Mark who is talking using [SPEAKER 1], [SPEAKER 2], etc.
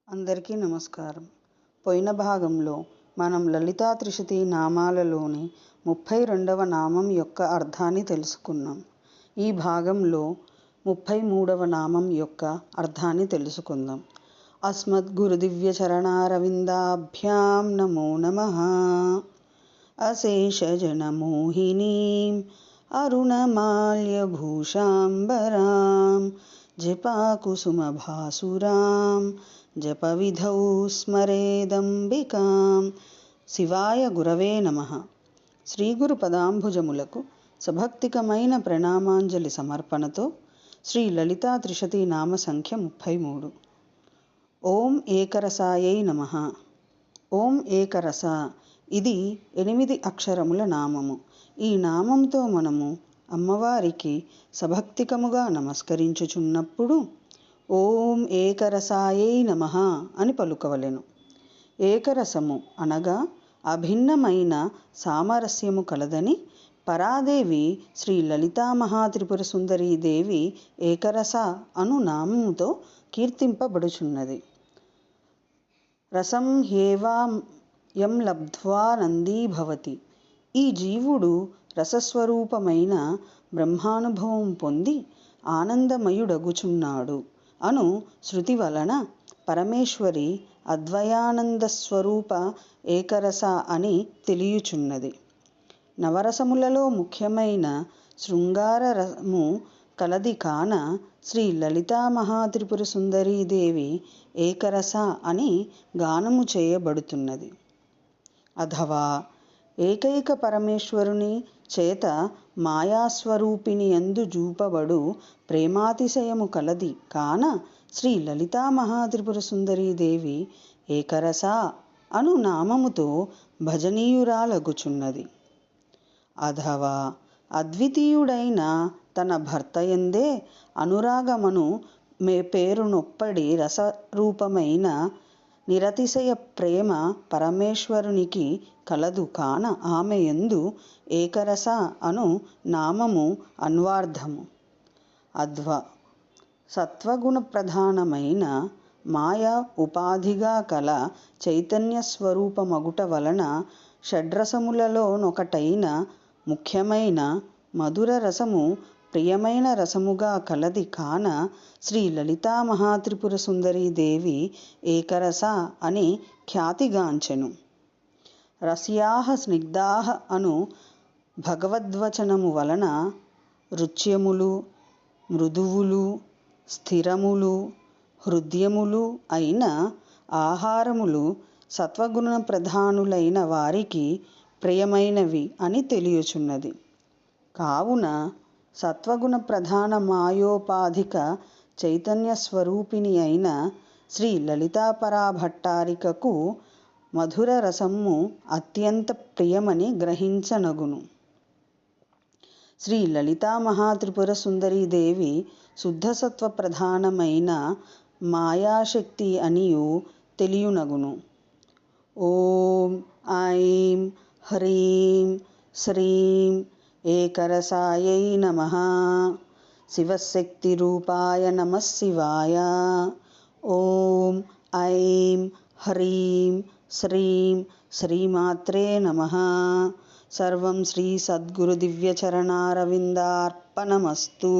[SPEAKER 1] అందరికీ నమస్కారం. పోయిన భాగంలో మనం లలితా త్రిశతి నామాలలోని 32వ నామం యొక్క అర్థాన్ని తెలుసుకున్నాం. ఈ భాగంలో 33వ నామం యొక్క అర్థాన్ని తెలుసుకుందాం. అస్మద్గురు దివ్య చరణారవిందాభ్యాం నమో నమః. అశేషజనమోహినీం అరుణమాల్యభూషాంబరాం జపాకుసుమభాసురాం జపవిధౌ స్మరేదంబికాం. శివాయ గురవే నమః. శ్రీగురు పదాంభుజములకు సభక్తికమైన ప్రణామాంజలి సమర్పణతో శ్రీ లలితా త్రిశతి నామ సంఖ్య 33. ఓం ఏకరసాయై నమః. ఓం ఏకరస, ఇది 8 అక్షరముల నామము. ఈ నామంతో మనము అమ్మవారికి సభక్తికముగా నమస్కరించుచున్నప్పుడు ఓం ఏకరసాయై నమః అని పలుకవలెను. ఏకరసము అనగా అభిన్నమైన సామరస్యము కలదని పరాదేవి శ్రీ లలితా మహాత్రిపుర సుందరీదేవి ఏకరస అను నామముతో కీర్తింపబడుచున్నది. రసం హ్యేవా యం లబ్ధ్వా నందీ భవతి. ఈ జీవుడు రసస్వరూపమైన బ్రహ్మానుభవం పొంది ఆనందమయుడగుచున్నాడు అను శృతి వలన పరమేశ్వరి అద్వయానంద స్వరూప ఏకరస అని తెలియుచున్నది. నవరసములలో ముఖ్యమైన శృంగార రసము కలది కాన శ్రీ లలితా మహాత్రిపుర సుందరీదేవి ఏకరస అని గానము చేయబడుతున్నది. అథవా ఏకైక పరమేశ్వరుని చేత మాయాస్వరూపిణి యందు జూపబడు ప్రేమాతిశయము కలది కాన శ్రీ లలితా మహాత్రిపుర సుందరీదేవి ఏకరస అను నామముతో భజనీయురాలగుచున్నది. అథవా అద్వితీయుడైన తన భర్తయందే అనురాగమను పేరునొప్పడి రసరూపమైన నిరతిశయ ప్రేమ పరమేశ్వరునికి కలదు కాన ఆమెయందు ఏకరస అను నామము అన్వార్థము. అధ్వ సత్వగుణ ప్రధానమైన మాయ ఉపాధిగా కల చైతన్య స్వరూపమగుట వలన షడ్రసములలో నొకటైన ముఖ్యమైన మధుర రసము ప్రియమైన రసముగా కలది కాన శ్రీ లలితా మహాత్రిపుర సుందరీదేవి ఏకరస అని ఖ్యాతిగాంచెను. రస్యాః స్నిగ్ధాః అను భగవద్వచనము వలన రుచ్యములు, మృదువులు, స్థిరములు, హృద్యములు అయిన ఆహారములు సత్వగుణ ప్రధానులైన వారికి ప్రియమైనవి అని తెలియుచున్నది. కావున సత్వగుణ ప్రధాన మాయోపాధిక చైతన్య స్వరూపిణి అయిన శ్రీ లలితా పరాభట్టారికకు మధుర రసము అత్యంత ప్రియమని గ్రహించనగును. శ్రీ లలితా మహాత్రిపుర సుందరీదేవి శుద్ధసత్వ ప్రధానమైన మాయాశక్తి అనియు తెలియునగును. ఓం ఐం హ్రీం శ్రీం ఏకరసాయై నమః. శివశక్తి రూపాయ నమః శివాయ. ఓం ఐం హ్రీం శ్రీం శ్రీమాత్రే నమః. సర్వం శ్రీ సద్గురు దివ్య చరణారవిందార్పణమస్తు.